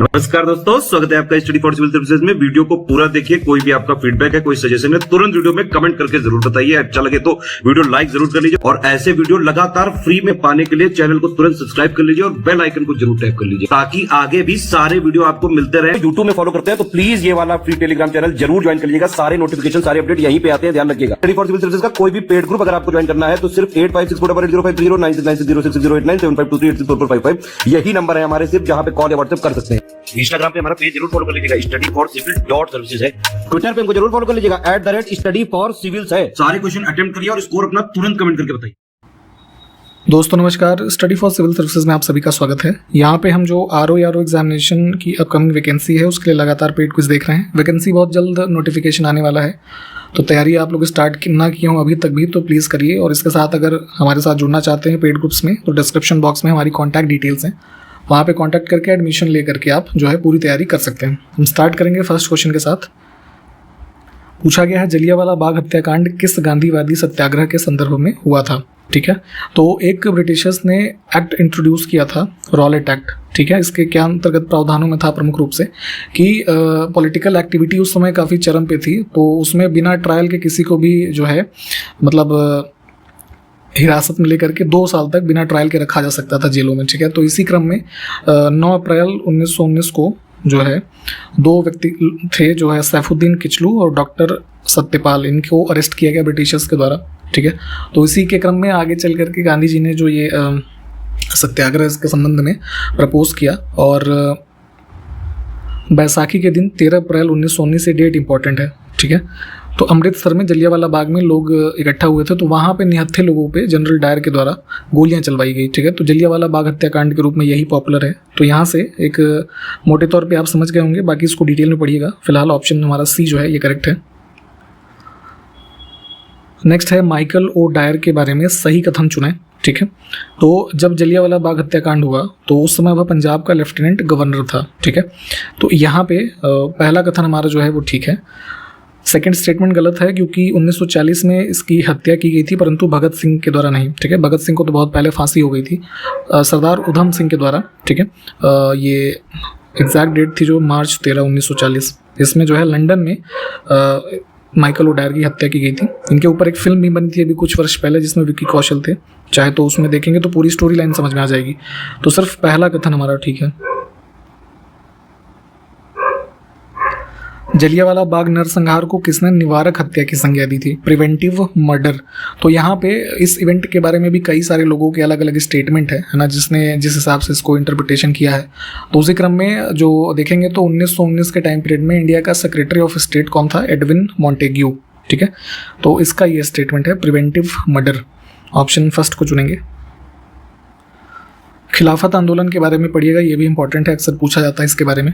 नमस्कार दोस्तों, स्वागत है आपका स्टडी फॉर सिविल सर्विसेज में। वीडियो को पूरा देखिए। कोई भी आपका फीडबैक है, कोई सजेशन है, तुरंत वीडियो में कमेंट करके जरूर बताइए। अच्छा लगे तो वीडियो लाइक जरूर कर लीजिए और ऐसे वीडियो लगातार फ्री में पाने के लिए चैनल को तुरंत सब्सक्राइब कर लीजिए और बेल आइकन को जरूर टैप कर लीजिए ताकि आगे भी सारे वीडियो आपको मिलते रहे। यूट्यूब में फॉलो करते हैं तो प्लीज ये वाला फ्री टेलीग्राम चैनल जरूर ज्वाइन कर लीजिएगा। सारे नोटिफिकेशन, सारे अपडेट यहीं पे आते हैं, ध्यान रखिएगा। स्टडी फॉर सिविल सर्विसेज का कोई भी पेड ग्रुप अगर आपको ज्वाइन करना है तो सिर्फ 856480560660897523864455 यही नंबर है हमारे, सिर्फ जहां पे कॉल या व्हाट्सएप कर सकते हैं। इंस्टाग्राम पे हमारा पेज जरूर फॉलो कर लीजिएगा, studyforcivil.services है। ट्विटर पे हमको जरूर फॉलो कर लीजिएगा, @studyforcivils है। सारे क्वेश्चन अटेम्प्ट करिए और स्कोर अपना तुरंत कमेंट करके बताइए। दोस्तों नमस्कार, स्टडी फॉर सिविल सर्विसेज में आप सभी का स्वागत है। यहाँ पे हम जो आरओ एग्जामिनेशन की अपकमिंग वैकेंसी है उसके लिए लगातार पेड क्विज देख रहे हैं। वैकेंसी बहुत जल्द नोटिफिकेशन आने वाला है, तो तैयारी आप लोग स्टार्ट ना किए हों अभी तक भी तो प्लीज़ करिए। और इसके साथ अगर हमारे साथ जुड़ना चाहते हैं पेड ग्रुप्स में तो डिस्क्रिप्शन बॉक्स में हमारी कॉन्टैक्ट डिटेल्स हैं, वहाँ पे कांटेक्ट करके एडमिशन ले करके आप जो है पूरी तैयारी कर सकते हैं। हम स्टार्ट करेंगे फर्स्ट क्वेश्चन के साथ। पूछा गया है जलियांवाला बाग हत्याकांड किस गांधीवादी सत्याग्रह के संदर्भ में हुआ था। ठीक है, तो एक ब्रिटिशर्स ने एक्ट इंट्रोड्यूस किया था, रॉलेट एक्ट। ठीक है, इसके क्या अंतर्गत प्रावधानों में था प्रमुख रूप से कि पॉलिटिकल एक्टिविटी उस समय काफ़ी चरम पे थी, तो उसमें बिना ट्रायल के किसी को भी जो है मतलब हिरासत में लेकर के 2 साल तक बिना ट्रायल के रखा जा सकता था जेलों में। ठीक है, तो इसी क्रम में 9 अप्रैल 1919 को जो है 2 व्यक्ति थे जो है सैफुद्दीन किचलू और डॉक्टर सत्यपाल, इनको अरेस्ट किया गया ब्रिटिशर्स के द्वारा। ठीक है, तो इसी के क्रम में आगे चल करके गांधी जी ने जो ये सत्याग्रह के संबंध में प्रपोज किया और बैसाखी के दिन 13 अप्रैल 1919 से डेट इंपॉर्टेंट है। ठीक है, तो अमृतसर में जलियांवाला बाग में लोग इकट्ठा हुए थे, तो वहाँ पे निहत्थे लोगों पे जनरल डायर के द्वारा गोलियां चलवाई गई। ठीक है, तो जलियांवाला बाग हत्याकांड के रूप में यही पॉपुलर है। तो यहाँ से एक मोटे तौर पे आप समझ गए होंगे, बाकी इसको डिटेल में पढ़िएगा। फिलहाल ऑप्शन हमारा सी जो है ये करेक्ट है। नेक्स्ट है माइकल ओ डायर के बारे में सही कथन चुनें। ठीक है, तो जब जलियांवाला बाग हत्याकांड हुआ तो उस समय वह पंजाब का लेफ्टिनेंट गवर्नर था। ठीक है, तो यहाँ पे पहला कथन हमारा जो है वो ठीक है। सेकंड स्टेटमेंट गलत है क्योंकि 1940 में इसकी हत्या की गई थी, परंतु भगत सिंह के द्वारा नहीं। ठीक है, भगत सिंह को तो बहुत पहले फांसी हो गई थी, सरदार उधम सिंह के द्वारा। ठीक है, ये एग्जैक्ट डेट थी जो मार्च 13, 1940। इसमें जो है लंदन में माइकल ओ डायर की हत्या की गई थी। इनके ऊपर एक फिल्म भी बनी थी अभी कुछ वर्ष पहले जिसमें विक्की कौशल थे, चाहे तो उसमें देखेंगे तो पूरी स्टोरी लाइन समझ में आ जाएगी। तो सिर्फ पहला कथन हमारा ठीक है। जलियांवाला बाग नरसंहार को किसने निवारक हत्या की संज्ञा दी थी, प्रिवेंटिव मर्डर। तो यहाँ पे इस इवेंट के बारे में भी कई सारे लोगों के अलग अलग स्टेटमेंट है ना, जिसने जिस हिसाब से इसको इंटरप्रिटेशन किया है। तो उसी क्रम में जो देखेंगे तो 1919 के टाइम पीरियड में इंडिया का सेक्रेटरी ऑफ स्टेट कौन था, एडविन मॉन्टेग्यू। ठीक है, तो इसका ये स्टेटमेंट है प्रिवेंटिव मर्डर। ऑप्शन फर्स्ट को चुनेंगे। खिलाफत आंदोलन के बारे में पढ़िएगा, ये भी इंपॉर्टेंट है, अक्सर पूछा जाता है इसके बारे में।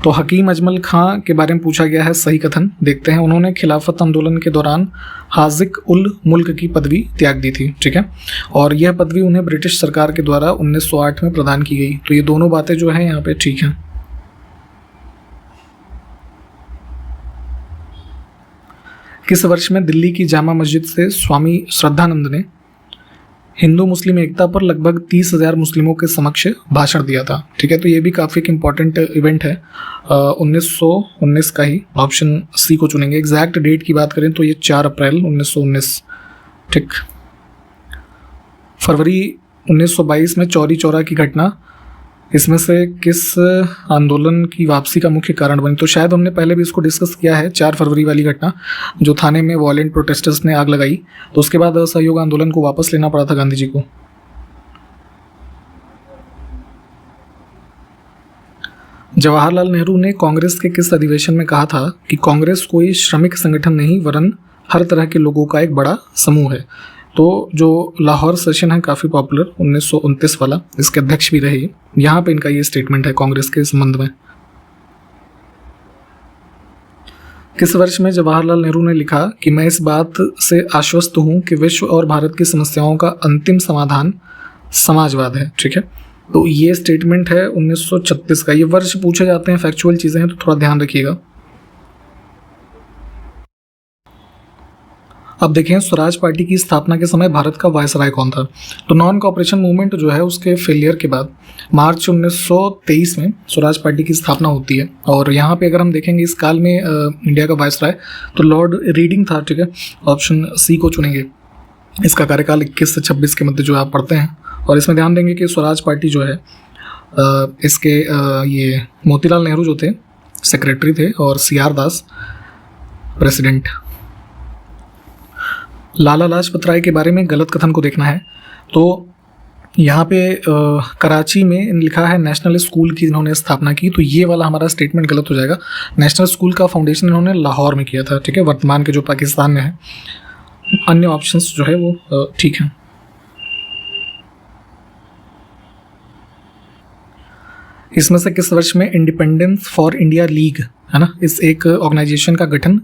तो हकीम अजमल खां के बारे में पूछा गया है, सही कथन देखते हैं। उन्होंने खिलाफत आंदोलन के दौरान हाजिक उल मुल्क की पदवी त्याग दी थी। ठीक है, और यह पदवी उन्हें ब्रिटिश सरकार के द्वारा 1908 में प्रदान की गई। तो ये दोनों बातें जो है यहाँ पे ठीक हैं। किस वर्ष में दिल्ली की जामा मस्जिद से स्वामी श्रद्धानंद ने हिंदू मुस्लिम एकता पर लगभग 30,000 मुस्लिमों के समक्ष भाषण दिया था। ठीक है, तो ये भी काफ़ी एक इम्पॉर्टेंट इवेंट है, 1919 का ही। ऑप्शन सी को चुनेंगे। एग्जैक्ट डेट की बात करें तो ये 4 अप्रैल 1919। ठीक, फरवरी 1922 में चौरी चौरा की घटना, इसमें से किस आंदोलन की वापसी का मुख्य कारण बनी। तो शायद हमने पहले भी इसको डिस्कस किया है, 4 फरवरी वाली घटना जो थाने में वॉयलेंट प्रोटेस्टर्स ने आग लगाई, तो उसके बाद असहयोग आंदोलन को वापस लेना पड़ा था गांधी जी को। जवाहरलाल नेहरू ने कांग्रेस के किस अधिवेशन में कहा था कि कांग्रेस कोई श्रमिक संगठन नहीं वरन हर तरह के लोगों का एक बड़ा समूह है। तो जो लाहौर सेशन है काफ़ी पॉपुलर 1929 वाला, इसके अध्यक्ष भी रहे। यहाँ पे इनका ये स्टेटमेंट है कांग्रेस के संबंध में। किस वर्ष में जवाहरलाल नेहरू ने लिखा कि मैं इस बात से आश्वस्त हूँ कि विश्व और भारत की समस्याओं का अंतिम समाधान समाजवाद है। ठीक है, तो ये स्टेटमेंट है 1936 का। ये वर्ष पूछे जाते हैं, फैक्चुअल चीज़ें हैं तो थोड़ा ध्यान रखिएगा। अब देखें स्वराज पार्टी की स्थापना के समय भारत का वायसराय कौन था। तो नॉन कॉपरेशन मूवमेंट जो है उसके फेलियर के बाद मार्च 1923 में स्वराज पार्टी की स्थापना होती है। और यहाँ पे अगर हम देखेंगे इस काल में इंडिया का वायसराय तो लॉर्ड रीडिंग था, ठीक है। ऑप्शन सी को चुनेंगे। इसका कार्यकाल 21 से 26 के मध्य जो आप पढ़ते हैं। और इसमें ध्यान देंगे कि स्वराज पार्टी जो है इसके ये मोतीलाल नेहरू जो थे सेक्रेटरी थे और CR दास प्रेसिडेंट। लाला लाजपत राय के बारे में गलत कथन को देखना है। तो यहाँ पे कराची में लिखा है नेशनल स्कूल की इन्होंने स्थापना की, तो ये वाला हमारा स्टेटमेंट गलत हो जाएगा। नेशनल स्कूल का फाउंडेशन इन्होंने लाहौर में किया था, ठीक है, वर्तमान के जो पाकिस्तान में है। अन्य ऑप्शंस जो है वो ठीक है। इसमें से किस वर्ष में इंडिपेंडेंस फॉर इंडिया लीग है ना, इस एक ऑर्गेनाइजेशन का गठन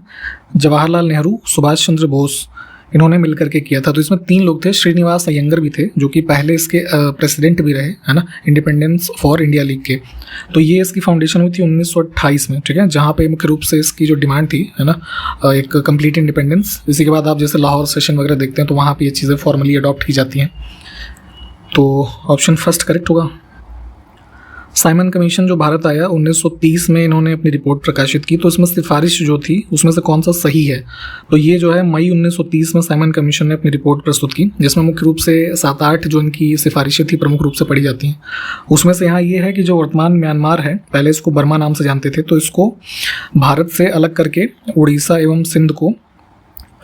जवाहरलाल नेहरू, सुभाष चंद्र बोस इन्होंने मिलकर के किया था। तो इसमें 3 लोग थे, श्रीनिवास अयंगर भी थे जो कि पहले इसके प्रेसिडेंट भी रहे, है ना, इंडिपेंडेंस फॉर इंडिया लीग के। तो ये इसकी फाउंडेशन हुई थी 1928 में, ठीक है, जहाँ पे मुख्य रूप से इसकी जो डिमांड थी, है ना, एक कंप्लीट इंडिपेंडेंस। इसी के बाद आप जैसे लाहौर सेशन वगैरह देखते हैं तो वहाँ पे ये चीज़ें फॉर्मली अडॉप्ट की जाती हैं। तो ऑप्शन फर्स्ट करेक्ट होगा। साइमन कमीशन जो भारत आया 1930 में, इन्होंने अपनी रिपोर्ट प्रकाशित की। तो इसमें सिफारिश जो थी उसमें से कौन सा सही है। तो ये जो है मई 1930 में साइमन कमीशन ने अपनी रिपोर्ट प्रस्तुत की, जिसमें मुख्य रूप से 7-8 जो इनकी सिफारिशें थी प्रमुख रूप से पढ़ी जाती हैं। उसमें से यहाँ ये है कि जो वर्तमान म्यांमार है, पहले इसको बर्मा नाम से जानते थे, तो इसको भारत से अलग करके उड़ीसा एवं सिंध को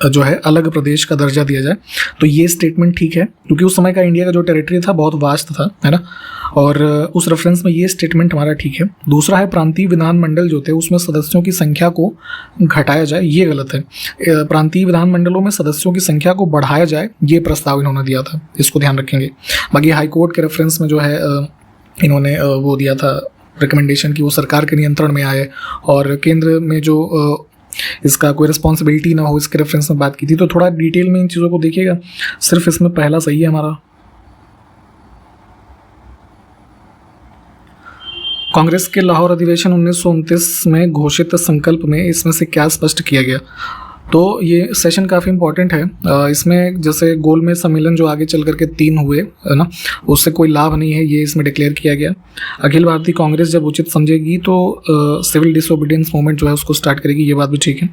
जो है अलग प्रदेश का दर्जा दिया जाए। तो ये स्टेटमेंट ठीक है, क्योंकि उस समय का इंडिया का जो टेरिटरी था बहुत वास्ट था, है ना, और उस रेफरेंस में ये स्टेटमेंट हमारा ठीक है। दूसरा है प्रांतीय विधानमंडल जो थे उसमें सदस्यों की संख्या को घटाया जाए, ये गलत है। प्रांतीय विधानमंडलों में सदस्यों की संख्या को बढ़ाया जाए, ये प्रस्ताव इन्होंने दिया था, इसको ध्यान रखेंगे। बाकी हाईकोर्ट के रेफरेंस में जो है इन्होंने वो दिया था रिकमेंडेशन कि वो सरकार के नियंत्रण में आए और केंद्र में जो इसका कोई रिस्पॉन्सिबिलिटी ना हो, इसके रेफरेंस में बात की थी। तो थोड़ा डिटेल में इन चीज़ों को देखिएगा, सिर्फ इसमें पहला सही है हमारा। कांग्रेस के लाहौर अधिवेशन 1929 में घोषित संकल्प में इसमें से क्या स्पष्ट किया गया। तो ये सेशन काफ़ी इंपॉर्टेंट है। इसमें जैसे गोलमेज सम्मेलन जो आगे चल करके 3 हुए, है ना, उससे कोई लाभ नहीं है, ये इसमें डिक्लेयर किया गया। अखिल भारतीय कांग्रेस जब उचित समझेगी तो सिविल डिसोबीडियंस मूवमेंट जो है उसको स्टार्ट करेगी, ये बात भी ठीक है।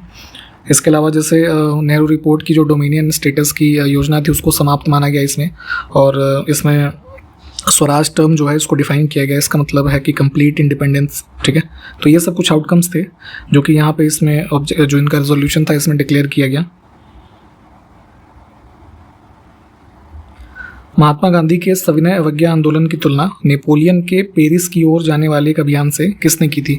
इसके अलावा जैसे नेहरू रिपोर्ट की जो डोमिनियन स्टेटस की योजना थी उसको समाप्त माना गया इसमें, और इसमें स्वराज टर्म जो है इसको डिफाइन किया गया। इसका मतलब है कि कंप्लीट इंडिपेंडेंस, ठीक है। तो ये सब कुछ आउटकम्स थे जो कि यहाँ पे इसमें जो इनका रेजोल्यूशन था इसमें डिक्लेयर किया गया। महात्मा गांधी के सविनय अवज्ञा आंदोलन की तुलना नेपोलियन के पेरिस की ओर जाने वाले एक अभियान से किसने की थी।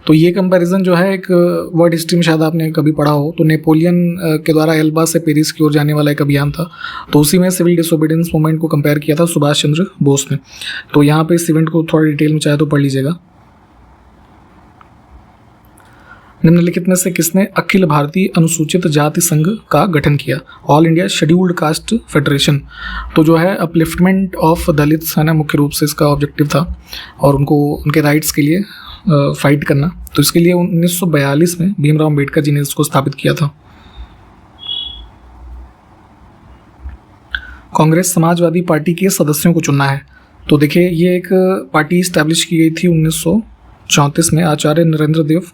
तो ये कंपैरिजन जो है एक वर्ड हिस्ट्री में शायद आपने कभी पढ़ा हो, तो नेपोलियन के द्वारा एल्बा से पेरिस की ओर जाने वाला एक अभियान था। तो उसी में सिविल डिसोबीडियंस मूवमेंट को कंपेयर किया था सुभाष चंद्र बोस ने। तो यहाँ पे इस इवेंट को थोड़ा डिटेल में चाहे तो पढ़ लीजिएगा। निम्नलिखित में से किसने अखिल भारतीय अनुसूचित जाति संघ का गठन किया। All India scheduled caste federation. तो जो है अपलिफ्टमेंट ऑफ दलित्स है ना, मुख्य रूप से इसका ऑब्जेक्टिव था और उनको उनके राइट्स के लिए फाइट करना। तो इसके लिए 1942 में भीमराव अम्बेडकर जी ने इसको स्थापित किया था। कांग्रेस समाजवादी पार्टी के सदस्यों को चुनना है। तो देखिए ये एक पार्टी इस्टेब्लिश की गई थी 1934 में आचार्य नरेंद्र देव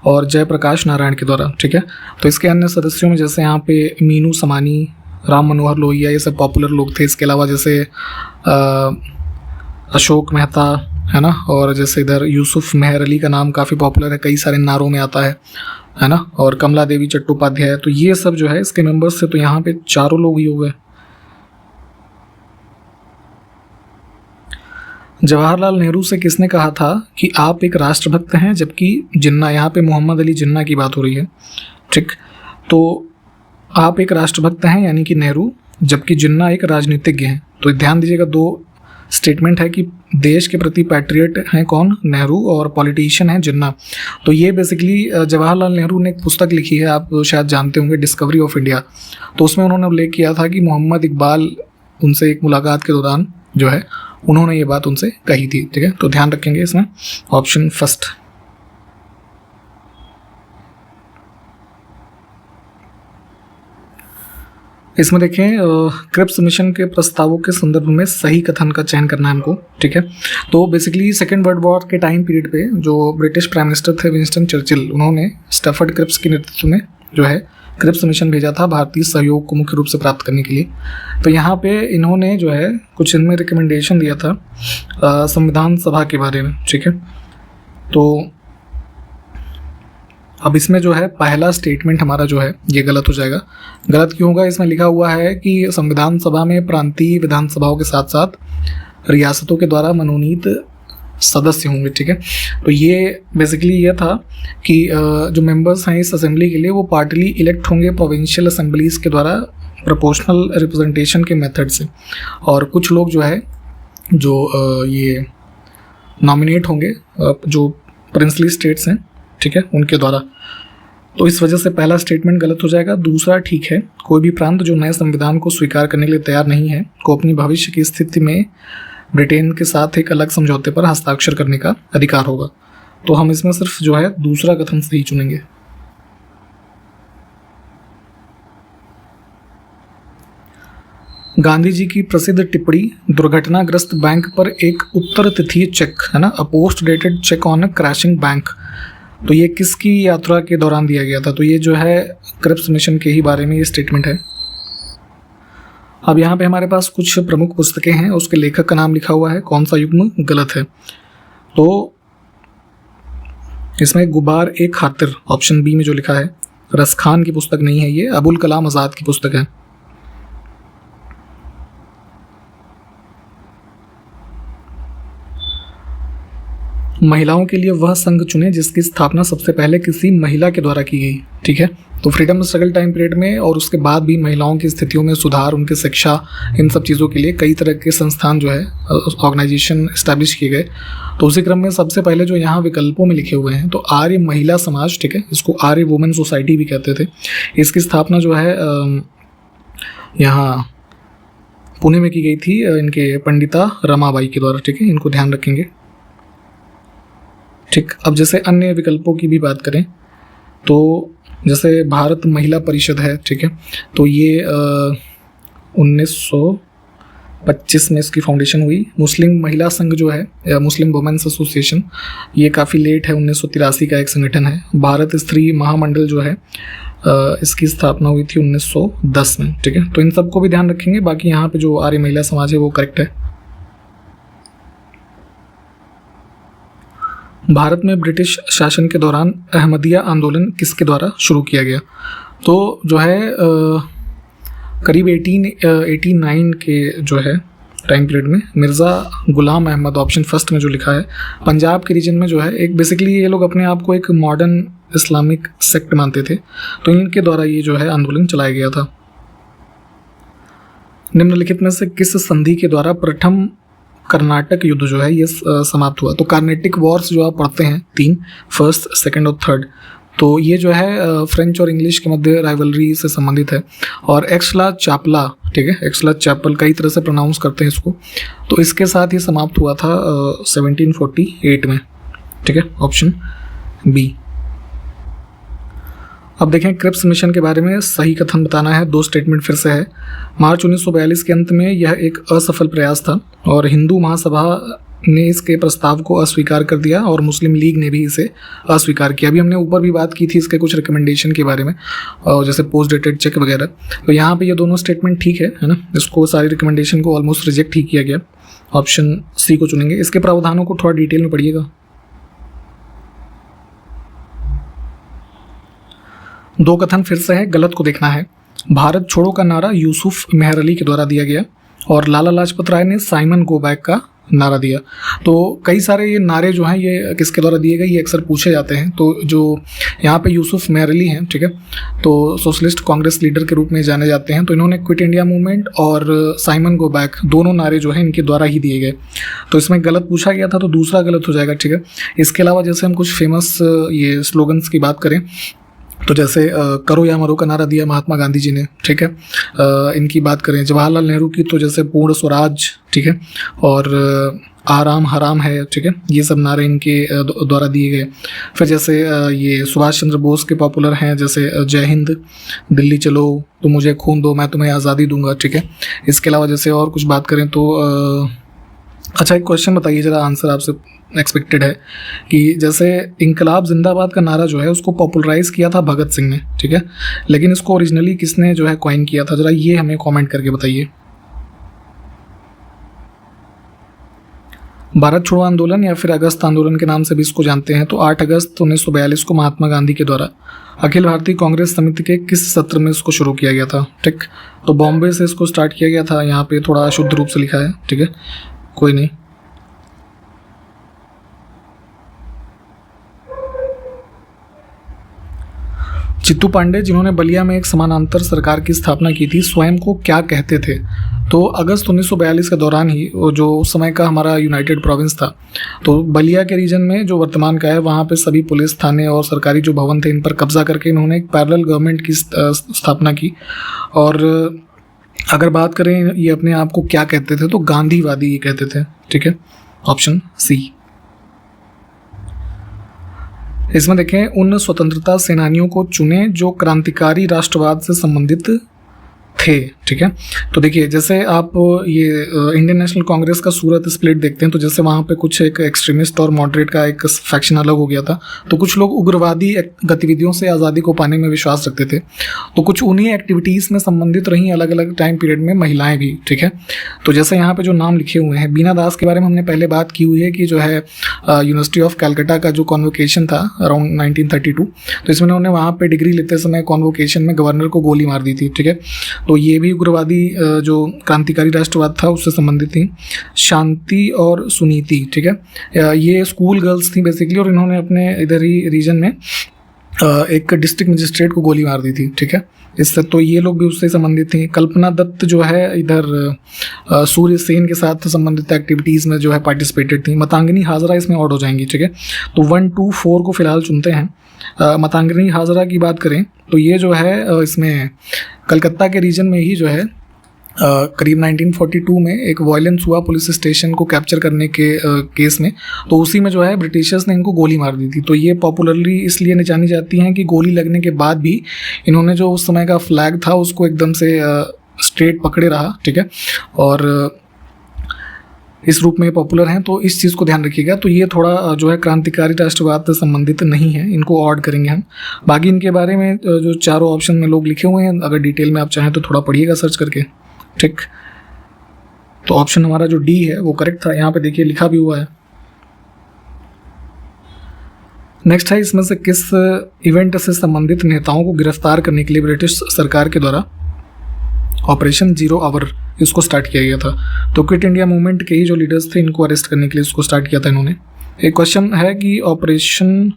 और जयप्रकाश नारायण के द्वारा, ठीक है। तो इसके अन्य सदस्यों में जैसे यहाँ पे मीनू समानी, राम मनोहर लोहिया, ये सब पॉपुलर लोग थे। इसके अलावा जैसे अशोक मेहता है ना, और जैसे इधर यूसुफ मेहर अली का नाम काफ़ी पॉपुलर है, कई सारे नारों में आता है ना, और कमला देवी चट्टोपाध्याय। तो ये सब जो है इसके मेंबर्स से, तो यहाँ पे 4 लोग ही हो गए। जवाहरलाल नेहरू से किसने कहा था कि आप एक राष्ट्रभक्त हैं, जबकि जिन्ना, यहाँ पे मोहम्मद अली जिन्ना की बात हो रही है, ठीक। तो आप एक राष्ट्रभक्त हैं यानी कि नेहरू, जबकि जिन्ना एक राजनीतिज्ञ हैं। तो ध्यान दीजिएगा, 2 स्टेटमेंट है कि देश के प्रति पैट्रियट हैं कौन, नेहरू, और पॉलिटिशियन है जिन्ना। तो ये बेसिकली जवाहरलाल नेहरू ने एक पुस्तक लिखी है, आप शायद जानते होंगे, डिस्कवरी ऑफ इंडिया। तो उसमें उन्होंने उल्लेख किया था कि मोहम्मद इकबाल उनसे एक मुलाकात के दौरान जो है उन्होंने ये बात उनसे कही थी, ठीक है। तो ध्यान रखेंगे इसमें ऑप्शन फर्स्ट। इसमें देखें क्रिप्स मिशन के प्रस्तावों के संदर्भ में सही कथन का चयन करना है हमको, ठीक है। तो बेसिकली सेकेंड वर्ल्ड वॉर के टाइम पीरियड पे जो ब्रिटिश प्राइम मिनिस्टर थे विंस्टन चर्चिल, उन्होंने स्टैफर्ड क्रिप्स के नेतृत्व में जो है क्रिप्स मिशन भेजा था भारतीय सहयोग को मुख्य रूप से प्राप्त करने के लिए। तो यहाँ पे इन्होंने जो है कुछ इनमें रिकमेंडेशन दिया था संविधान सभा के बारे में, ठीक है। तो अब इसमें जो है पहला स्टेटमेंट हमारा जो है ये गलत हो जाएगा। गलत क्यों होगा? इसमें लिखा हुआ है कि संविधान सभा में प्रांतीय विधानसभाओं के साथ साथ रियासतों के द्वारा मनोनीत सदस्य होंगे, ठीक है। तो ये बेसिकली ये था कि जो मेंबर्स हैं इस असेंबली के लिए वो पार्टली इलेक्ट होंगे प्रोविंशियल असेंबलीज के द्वारा प्रोपोर्शनल रिप्रेजेंटेशन के मेथड से, और कुछ लोग जो है जो ये नॉमिनेट होंगे जो प्रिंसली स्टेट्स हैं, ठीक है, उनके द्वारा। तो इस वजह से पहला स्टेटमेंट गलत हो जाएगा। दूसरा ठीक है, कोई भी प्रांत जो नए संविधान को स्वीकार करने के लिए तैयार नहीं है को अपनी भविष्य की स्थिति में ब्रिटेन के साथ एक अलग समझौते पर हस्ताक्षर करने का अधिकार होगा। तो हम इसमें सिर्फ जो है दूसरा कथन सही चुनेंगे। गांधी जी की प्रसिद्ध टिप्पणी दुर्घटनाग्रस्त बैंक पर एक उत्तर तिथीय चेक, है ना, अ post dated cheque on a crashing bank, तो ये किसकी यात्रा के दौरान दिया गया था? तो ये जो है क्रिप्स मिशन के ही बारे में ये स्टेटमेंट है। अब यहाँ पे हमारे पास कुछ प्रमुख पुस्तकें हैं, उसके लेखक का नाम लिखा हुआ है, कौन सा युग्म गलत है? तो इसमें गुबार ए खातिर ऑप्शन बी में जो लिखा है रसखान की पुस्तक नहीं है, ये अबुल कलाम आज़ाद की पुस्तक है। महिलाओं के लिए वह संघ चुने जिसकी स्थापना सबसे पहले किसी महिला के द्वारा की गई, ठीक है। तो फ्रीडम स्ट्रगल टाइम पीरियड में और उसके बाद भी महिलाओं की स्थितियों में सुधार, उनकी शिक्षा, इन सब चीज़ों के लिए कई तरह के संस्थान जो है ऑर्गेनाइजेशन इस्टेब्लिश किए गए। तो उसी क्रम में सबसे पहले जो यहाँ विकल्पों में लिखे हुए हैं तो आर्य महिला समाज, ठीक है, इसको आर्य वुमेन सोसाइटी भी कहते थे। इसकी स्थापना जो है यहाँ पुणे में की गई थी इनके पंडिता रमाबाई के द्वारा, ठीक है, इनको ध्यान रखेंगे, ठीक। अब जैसे अन्य विकल्पों की भी बात करें तो जैसे भारत महिला परिषद है, ठीक है, तो ये 1925 में इसकी फाउंडेशन हुई। मुस्लिम महिला संघ जो है मुस्लिम वुमेन्स एसोसिएशन, ये काफ़ी लेट है, 1983 का एक संगठन है। भारत स्त्री महामंडल जो है इसकी स्थापना हुई थी 1910 में, ठीक है। तो इन सबको भी ध्यान रखेंगे। बाकी यहाँ पे जो आर्य महिला समाज है वो करेक्ट है। भारत में ब्रिटिश शासन के दौरान अहमदिया आंदोलन किसके द्वारा शुरू किया गया? तो जो है करीब 1889 के जो है टाइम पीरियड में मिर्ज़ा गुलाम अहमद, ऑप्शन फर्स्ट में जो लिखा है, पंजाब के रीजन में जो है एक बेसिकली ये लोग अपने आप को एक मॉडर्न इस्लामिक सेक्ट मानते थे, तो इनके द्वारा ये जो है आंदोलन चलाया गया था। निम्नलिखित में से किस संधि के द्वारा प्रथम कर्नाटक युद्ध जो है ये समाप्त हुआ? तो कार्नेटिक वॉर्स जो आप पढ़ते हैं 3, फर्स्ट, सेकंड और थर्ड, तो ये जो है फ्रेंच और इंग्लिश के मध्य राइवलरी से संबंधित है। और एक्सला चापला, ठीक है, एक्सला चैपल कई तरह से प्रोनाउंस करते हैं इसको, तो इसके साथ ये समाप्त हुआ था 1748 में, ठीक है, ऑप्शन बी। अब देखें क्रिप्स मिशन के बारे में सही कथन बताना है। 2 स्टेटमेंट फिर से है। मार्च 1942 के अंत में यह एक असफल प्रयास था और हिंदू महासभा ने इसके प्रस्ताव को अस्वीकार कर दिया और मुस्लिम लीग ने भी इसे अस्वीकार किया। अभी हमने ऊपर भी बात की थी इसके कुछ रिकमेंडेशन के बारे में, और जैसे पोस्ट डेटेड चेक वगैरह। तो यहाँ पे ये दोनों स्टेटमेंट ठीक है ना, इसको सारी रिकमेंडेशन को ऑलमोस्ट रिजेक्ट ही किया गया। ऑप्शन सी को चुनेंगे। इसके प्रावधानों को थोड़ा डिटेल में पढ़िएगा। 2 कथन फिर से है, गलत को देखना है। भारत छोड़ो का नारा यूसुफ मेहर अली के द्वारा दिया गया और लाला लाजपत राय ने साइमन गो बैक का नारा दिया। तो कई सारे ये नारे जो हैं ये किसके द्वारा दिए गए ये अक्सर पूछे जाते हैं। तो जो यहाँ पे यूसुफ मेहर अली हैं, ठीक है, तो सोशलिस्ट कांग्रेस लीडर के रूप में जाने जाते हैं। तो इन्होंने क्विट इंडिया मूवमेंट और साइमन गो बैक दोनों नारे जो हैं इनके द्वारा ही दिए गए। तो इसमें गलत पूछा गया था तो दूसरा गलत हो जाएगा, ठीक है। इसके अलावा जैसे हम कुछ फेमस ये स्लोगन्स की बात करें तो जैसे करो या मरो का नारा दिया महात्मा गांधी जी ने, ठीक है। इनकी बात करें जवाहरलाल नेहरू की, तो जैसे पूर्ण स्वराज, ठीक है, और आराम हराम है, ठीक है, ये सब नारे इनके द्वारा दिए गए। फिर जैसे ये सुभाष चंद्र बोस के पॉपुलर हैं, जैसे जय हिंद, दिल्ली चलो, तुम मुझे खून दो मैं तुम्हें आज़ादी दूंगा, ठीक है। इसके अलावा जैसे और कुछ बात करें तो अच्छा एक क्वेश्चन बताइए ज़रा, आंसर आपसे एक्सपेक्टेड है कि जैसे इंकलाब जिंदाबाद का नारा जो है उसको पॉपुलराइज किया था भगत सिंह ने, ठीक है, लेकिन इसको ओरिजिनली किसने जो है कॉइन किया था, ज़रा ये हमें कमेंट करके बताइए। भारत छोड़ो आंदोलन या फिर अगस्त आंदोलन के नाम से भी इसको जानते हैं। तो 8 अगस्त 1942 को महात्मा गांधी के द्वारा अखिल भारतीय कांग्रेस समिति के किस सत्र में इसको शुरू किया गया था, ठीक। तो बॉम्बे से इसको स्टार्ट किया गया था, यहाँ पे थोड़ा अशुद्ध रूप से लिखा है, ठीक है, कोई नहीं। चित्तू पांडे जिन्होंने बलिया में एक समानांतर सरकार की स्थापना की थी, स्वयं को क्या कहते थे? तो अगस्त 1942 के दौरान ही वो जो उस समय का हमारा यूनाइटेड प्रोविंस था, तो बलिया के रीजन में जो वर्तमान का है वहाँ पे सभी पुलिस थाने और सरकारी जो भवन थे इन पर कब्जा करके इन्होंने एक पैरेलल गवर्नमेंट की स्थापना की। और अगर बात करें ये अपने आप को क्या कहते थे, तो गांधीवादी ये कहते थे, ठीक है, ऑप्शन सी। इसमें देखें, उन स्वतंत्रता सेनानियों को चुने जो क्रांतिकारी राष्ट्रवाद से संबंधित थे, ठीक है। तो देखिए जैसे आप ये इंडियन नेशनल कांग्रेस का सूरत स्प्लिट देखते हैं, तो जैसे वहाँ पे कुछ एक एक्सट्रीमिस्ट और मॉडरेट का एक फैक्शन अलग हो गया था, तो कुछ लोग उग्रवादी गतिविधियों से आज़ादी को पाने में विश्वास रखते थे, तो कुछ उन्हीं एक्टिविटीज़ में संबंधित रहीं अलग अलग टाइम पीरियड में महिलाएं भी, ठीक है। तो जैसे यहाँ पे जो नाम लिखे हुए हैं, बीना दास के बारे में हमने पहले बात की हुई है कि जो है यूनिवर्सिटी ऑफ कैलकाटा का जो कॉन्वोकेशन था अराउंड 1932, तो इसमें उन्होंने वहाँ पर डिग्री लेते समय कॉन्वोकेशन में गवर्नर को गोली मार दी थी, ठीक है। तो ये भी उग्रवादी जो क्रांतिकारी राष्ट्रवाद था उससे संबंधित थी। शांति और सुनीति, ठीक है, ये स्कूल गर्ल्स थी बेसिकली, और इन्होंने अपने इधर ही रीजन में एक डिस्ट्रिक्ट मजिस्ट्रेट को गोली मार दी थी, ठीक है। इससे तो ये लोग भी उससे संबंधित थी। कल्पना दत्त जो है इधर सूर्य सेन के साथ संबंधित एक्टिविटीज़ में जो है पार्टिसिपेटेड थी। मतांगिनी हाजरा इसमें ऐड हो जाएंगी, ठीक है। तो 1, 2, 4 को फिलहाल चुनते हैं। मतांगिनी हाजरा की बात करें तो ये जो है इसमें कलकत्ता के रीजन में ही जो है करीब 1942 में एक वायलेंस हुआ पुलिस स्टेशन को कैप्चर करने के केस में, तो उसी में जो है ब्रिटिशर्स ने इनको गोली मार दी थी। तो ये पॉपुलरली इसलिए जानी जाती हैं कि गोली लगने के बाद भी इन्होंने जो उस समय का फ्लैग था उसको एकदम से स्ट्रेट पकड़े रहा, ठीक है, और इस रूप में पॉपुलर हैं। तो इस चीज़ को ध्यान रखिएगा। तो ये थोड़ा जो है क्रांतिकारी राष्ट्रवाद से संबंधित नहीं है, इनको ऑड करेंगे हम। बाकी इनके बारे में जो चारों ऑप्शन में लोग लिखे हुए हैं, अगर डिटेल में आप चाहें तो थोड़ा पढ़िएगा सर्च करके, ठीक। तो ऑप्शन हमारा जो डी है वो करेक्ट था, यहाँ पे देखिए लिखा भी हुआ है। नेक्स्ट है, इसमें से किस इवेंट से संबंधित नेताओं को गिरफ्तार करने के लिए ब्रिटिश सरकार के द्वारा ऑपरेशन 0 आवर इसको स्टार्ट किया गया था? तो क्विट इंडिया मूवमेंट के ही जो लीडर्स थे इनको अरेस्ट करने के लिए इसको स्टार्ट किया था इन्होंने। एक क्वेश्चन है कि ऑपरेशन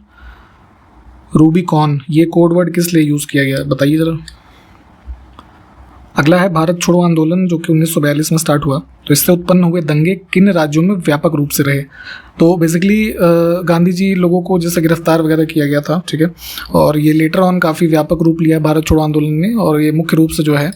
रूबिकॉन ये कोड वर्ड किस लिए यूज़ किया गया, बताइए ज़रा। अगला है भारत छोड़ो आंदोलन जो कि 1942 में स्टार्ट हुआ, तो इससे उत्पन्न हुए दंगे किन राज्यों में व्यापक रूप से रहे? तो बेसिकली गांधी जी लोगों को जैसे गिरफ्तार वगैरह किया गया था, ठीक है, और ये लेटर ऑन काफ़ी व्यापक रूप लिया भारत छोड़ो आंदोलन ने, और ये मुख्य रूप से जो है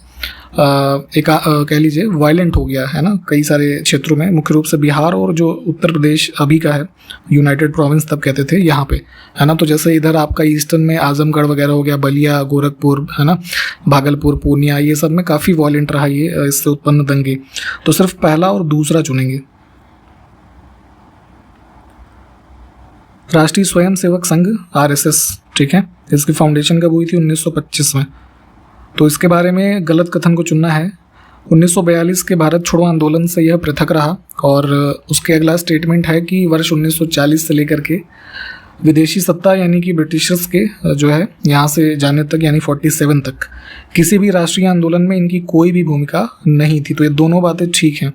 कह लीजिए वायलेंट हो गया है ना कई सारे क्षेत्रों में, मुख्य रूप से बिहार और जो उत्तर प्रदेश अभी का है यूनाइटेड प्रोविंस तब कहते थे यहाँ पे, है ना। तो जैसे इधर आपका ईस्टर्न में आजमगढ़ वगैरह हो गया, बलिया, गोरखपुर, है ना, भागलपुर, पूर्णिया, ये सब में काफ़ी वायलेंट रहा ये इससे उत्पन्न दंगे। तो सिर्फ पहला और दूसरा चुनेंगे। राष्ट्रीय स्वयंसेवक संघ RSS, ठीक है, इसकी फाउंडेशन कब हुई थी? 1925 में। तो इसके बारे में गलत कथन को चुनना है। 1942 के भारत छोड़ो आंदोलन से यह पृथक रहा, और उसके अगला स्टेटमेंट है कि वर्ष 1940 से लेकर के विदेशी सत्ता यानी कि ब्रिटिशर्स के जो है यहाँ से जाने तक यानी 47 तक किसी भी राष्ट्रीय आंदोलन में इनकी कोई भी भूमिका नहीं थी। तो ये दोनों बातें ठीक हैं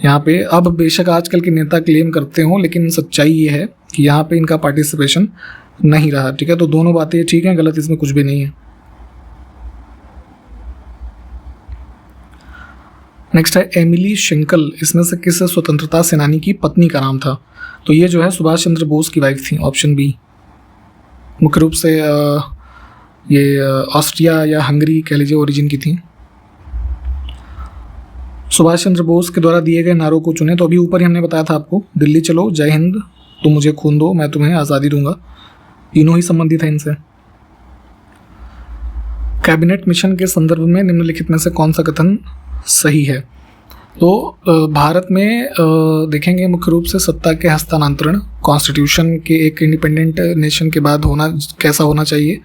यहाँ पे। अब बेशक आजकल के नेता क्लेम करते हों, लेकिन सच्चाई ये है कि यहाँ पे इनका पार्टिसिपेशन नहीं रहा, ठीक है। तो दोनों बातें ठीक हैं, गलत इसमें कुछ भी नहीं है। नेक्स्ट है एमिली शेंकल, इसमें से किस स्वतंत्रता सेनानी की पत्नी का नाम था? तो ये जो है सुभाष चंद्र बोस की वाइफ थी, ऑप्शन बी। मुख्य रूप से ये ऑस्ट्रिया या हंगरी कह लीजिए ओरिजिन की थी। सुभाष चंद्र बोस के द्वारा दिए गए नारों को चुने। तो अभी ऊपर ही हमने बताया था आपको, दिल्ली चलो, जय हिंद, तुम मुझे खून दो, मैं तुम्हें आज़ादी दूंगा, तीनों ही संबंधित है इनसे। कैबिनेट मिशन के संदर्भ में निम्नलिखित में से कौन सा कथन सही है? तो भारत में देखेंगे मुख्य रूप से सत्ता के हस्तांतरण कॉन्स्टिट्यूशन के एक इंडिपेंडेंट नेशन के बाद होना कैसा होना चाहिए,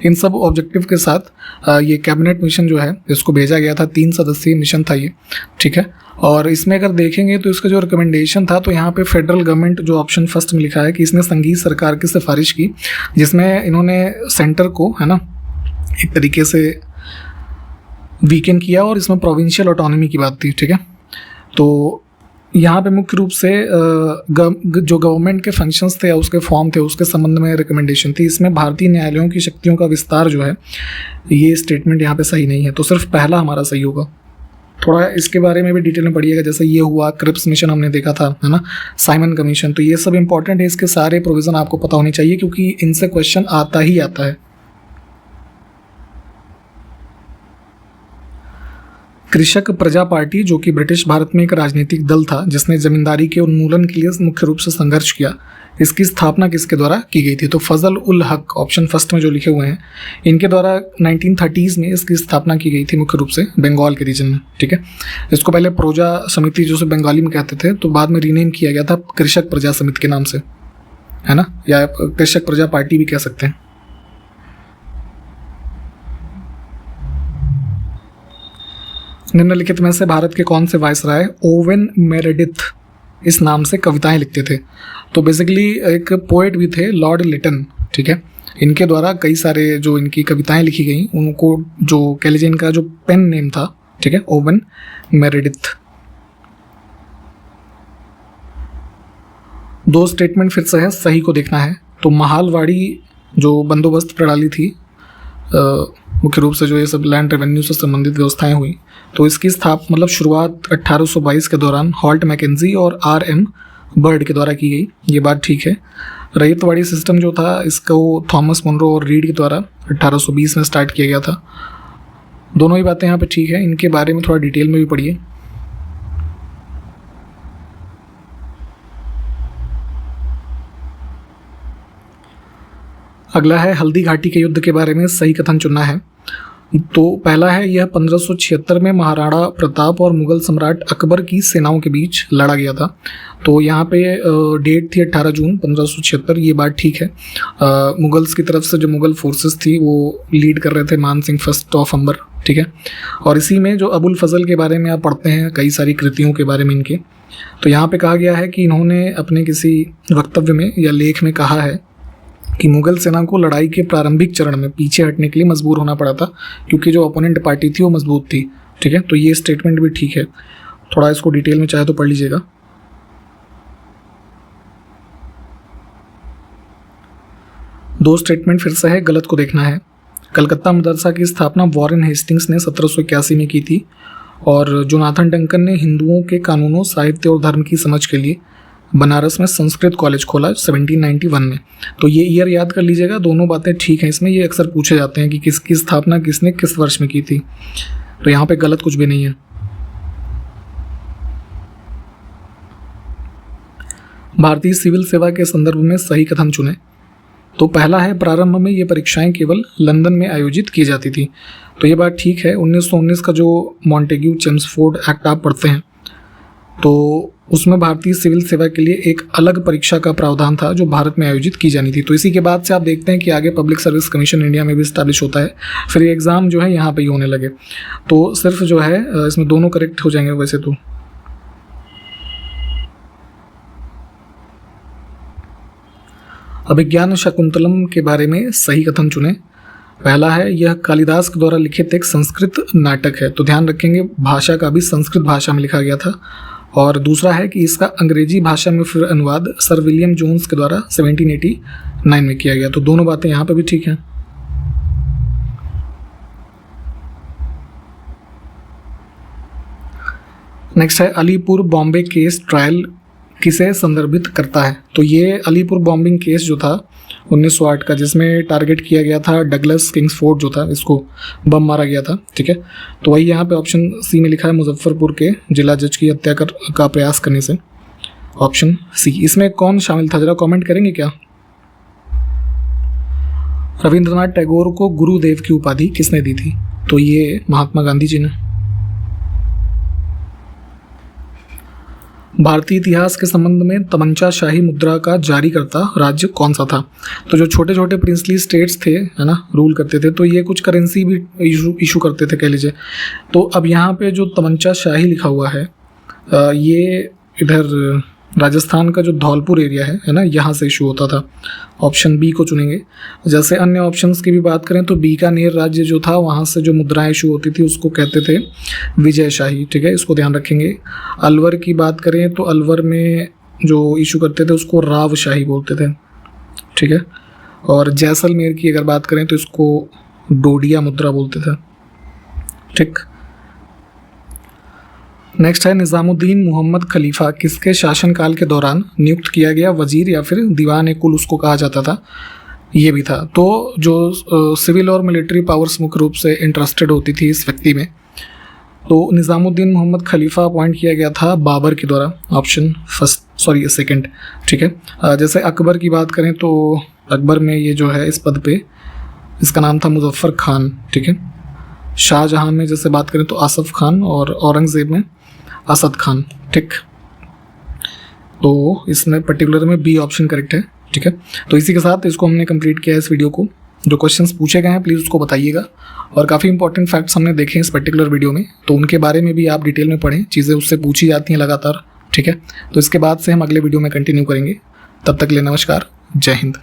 इन सब ऑब्जेक्टिव के साथ ये कैबिनेट मिशन जो है इसको भेजा गया था। 3 सदस्यीय मिशन था ये, ठीक है। और इसमें अगर देखेंगे तो इसका जो रिकमेंडेशन था, तो यहाँ पे फेडरल गवर्नमेंट जो ऑप्शन फर्स्ट में लिखा है कि इसने संघीय सरकार की सिफारिश की, जिसमें इन्होंने सेंटर को, है ना, एक तरीके से वीकेंड किया और इसमें प्रोविंशियल ऑटोनॉमी की बात थी, ठीक है। तो यहाँ पे मुख्य रूप से जो गवर्नमेंट के फंक्शंस थे या उसके फॉर्म थे उसके संबंध में रिकमेंडेशन थी। इसमें भारतीय न्यायालयों की शक्तियों का विस्तार जो है, ये स्टेटमेंट यहाँ पे सही नहीं है, तो सिर्फ पहला हमारा सही होगा। थोड़ा इसके बारे में भी डिटेल में पढ़िएगा, जैसे ये हुआ क्रिप्स मिशन हमने देखा था, है ना, साइमन कमीशन, तो ये सब इंपॉर्टेंट है, इसके सारे प्रोविज़न आपको पता होने चाहिए क्योंकि इनसे क्वेश्चन आता ही आता है। कृषक प्रजा पार्टी, जो कि ब्रिटिश भारत में एक राजनीतिक दल था जिसने जमींदारी के उन्मूलन के लिए मुख्य रूप से संघर्ष किया, इसकी स्थापना किसके द्वारा की गई थी? तो फजल उल हक, ऑप्शन फर्स्ट में जो लिखे हुए हैं, इनके द्वारा 1930s में इसकी स्थापना की गई थी, मुख्य रूप से बंगाल के रीजन में, ठीक है। इसको पहले प्रजा समिति जो से बंगाली में कहते थे, तो बाद में रीनेम किया गया था कृषक प्रजा समिति के नाम से, है ना, या कृषक प्रजा पार्टी भी कह सकते हैं। निम्नलिखित में से भारत के कौन से वायसराय ओवेन मेरेडिथ इस नाम से कविताएं लिखते थे? तो बेसिकली एक पोएट भी थे, लॉर्ड लिटन, ठीक है। इनके द्वारा कई सारे जो इनकी कविताएं लिखी गई, उनको जो कह लीजिए इनका जो पेन नेम था, ठीक है, ओवेन मेरेडिथ। 2 स्टेटमेंट फिर से है, सही को देखना है। तो महालवाड़ी जो बंदोबस्त प्रणाली थी, मुख्य रूप से जो ये सब लैंड रेवेन्यू से संबंधित व्यवस्थाएं हुई, तो इसकी मतलब शुरुआत 1822 के दौरान हॉल्ट मैकेंजी और R.M. बर्ड के द्वारा की गई, ये बात ठीक है। रैयतवाड़ी सिस्टम जो था, इसको थॉमस मुनरो और रीड के द्वारा 1820 में स्टार्ट किया गया था। दोनों ही बातें यहाँ पे ठीक है, इनके बारे में थोड़ा डिटेल में भी पढ़िए। अगला है हल्दी घाटी के युद्ध के बारे में सही कथन चुनना है। तो पहला है, यह 1576 में महाराणा प्रताप और मुगल सम्राट अकबर की सेनाओं के बीच लड़ा गया था। तो यहाँ पे डेट थी 18 जून 1576, ये बात ठीक है। मुगल्स की तरफ से जो मुगल फोर्सेस थी वो लीड कर रहे थे मान सिंह फर्स्ट ऑफ अंबर, ठीक है। और इसी में जो अबुल फजल के बारे में आप पढ़ते हैं कई सारी कृतियों के बारे में इनके, तो यहाँ पे कहा गया है कि इन्होंने अपने किसी वक्तव्य में या लेख में कहा है कि मुगल सेना को लड़ाई के प्रारंभिक चरण में पीछे हटने के लिए मजबूर होना पड़ा था क्योंकि जो अपोनेंट पार्टी थी वो मजबूत थी, ठीक है। तो ये स्टेटमेंट भी ठीक है, थोड़ा इसको डिटेल में चाहे तो पढ़ लीजिएगा। दो स्टेटमेंट फिर से है, गलत को देखना है। कलकत्ता मदरसा की स्थापना वॉरेन हेस्टिंग्स ने 1781 में की थी और जोनाथन डंकन ने हिंदुओं के कानूनों, साहित्य और धर्म की समझ के लिए बनारस में संस्कृत कॉलेज खोला 1791 में। तो ये ईयर याद कर लीजिएगा, दोनों बातें ठीक हैं। इसमें ये अक्सर पूछे जाते हैं कि किसकी स्थापना किसने किस वर्ष में की थी, तो यहाँ पे गलत कुछ भी नहीं है। भारतीय सिविल सेवा के संदर्भ में सही कथन चुने। तो पहला है, प्रारंभ में ये परीक्षाएं केवल लंदन में आयोजित की जाती थी। तो ये बात ठीक है। 1919 का जो मॉन्टेग्यू चेम्सफोर्ड एक्ट आप पढ़ते हैं, तो उसमें भारतीय सिविल सेवा के लिए एक अलग परीक्षा का प्रावधान था जो भारत में आयोजित की जानी थी। तो इसी के बाद से आप देखते हैं कि आगे पब्लिक सर्विस कमीशन इंडिया में भी इस्टेब्लिश होता है, फिर ये एग्ज़ाम जो है यहाँ पे ही होने लगे। तो सिर्फ जो है इसमें दोनों करेक्ट हो जाएंगे वैसे तो। अभिज्ञान शकुंतलम के बारे में सही कथन चुने। पहला है, यह कालिदास के द्वारा लिखित एक संस्कृत नाटक है। तो ध्यान रखेंगे भाषा का भी संस्कृत भाषा में लिखा गया था। और दूसरा है कि इसका अंग्रेजी भाषा में फिर अनुवाद सर विलियम जोन्स के द्वारा 1789 में किया गया। तो दोनों बातें यहाँ पे भी ठीक हैं। नेक्स्ट है, अलीपुर बॉम्बे केस ट्रायल किसे संदर्भित करता है? तो ये अलीपुर बॉम्बिंग केस जो था 1908 का, जिसमें टारगेट किया गया था डगलस किंग्स फोर्ट जो था, इसको बम मारा गया था। ठीक है, तो वही यहाँ पे ऑप्शन सी में लिखा है, मुजफ्फरपुर के जिला जज की हत्या का प्रयास करने से। Option C. इसमें कौन शामिल था, जरा कमेंट करेंगे क्या? रविंद्रनाथ टैगोर को गुरुदेव की उपाधि किसने दी थी? तो ये महात्मा गांधी जी ने। भारतीय इतिहास के संबंध में तमंचा शाही मुद्रा का जारी करता राज्य कौन सा था? तो जो छोटे छोटे प्रिंसली स्टेट्स थे, है ना, रूल करते थे, तो ये कुछ करेंसी भी इशू करते थे, कह लीजिए। तो अब यहाँ पे जो तमंचा शाही लिखा हुआ है, ये इधर राजस्थान का जो धौलपुर एरिया है ना, यहाँ से इशू होता था। ऑप्शन बी को चुनेंगे। जैसे अन्य ऑप्शंस की भी बात करें तो बीकानेर राज्य जो था, वहाँ से जो मुद्राएं इशू होती थी उसको कहते थे विजय शाही। ठीक है, इसको ध्यान रखेंगे। अलवर की बात करें तो अलवर में जो इशू करते थे उसको राव शाही बोलते थे। ठीक है, और जैसलमेर की अगर बात करें तो इसको डोडिया मुद्रा बोलते थे। ठीक, नेक्स्ट है, निज़ामुद्दीन मोहम्मद खलीफा किसके शासनकाल के दौरान नियुक्त किया गया वजीर या फिर दीवान ए कुल उसको कहा जाता था? ये भी था। तो जो सिविल और मिलिट्री पावर्स मुख्य रूप से इंटरेस्टेड होती थी इस व्यक्ति में, तो निज़ामुद्दीन मोहम्मद खलीफा अपॉइंट किया गया था बाबर के द्वारा। Option second. ठीक है, जैसे अकबर की बात करें तो अकबर में ये जो है इस पद पे, इसका नाम था मुजफ्फर खान। ठीक है, शाहजहां में जैसे बात करें तो आसफ खान, और औरंगज़ेब में असद खान। ठीक, तो इसमें पर्टिकुलर में बी ऑप्शन करेक्ट है। ठीक है, तो इसी के साथ इसको हमने कंप्लीट किया है, इस वीडियो को। जो क्वेश्चंस पूछे गए हैं प्लीज़ उसको बताइएगा, और काफ़ी इंपॉर्टेंट फैक्ट्स हमने देखे हैं इस पर्टिकुलर वीडियो में, तो उनके बारे में भी आप डिटेल में पढ़ें, चीज़ें उससे पूछी जाती हैं लगातार। ठीक है, तो इसके बाद से हम अगले वीडियो में कंटिन्यू करेंगे। तब तक के लिए नमस्कार, जय हिंद।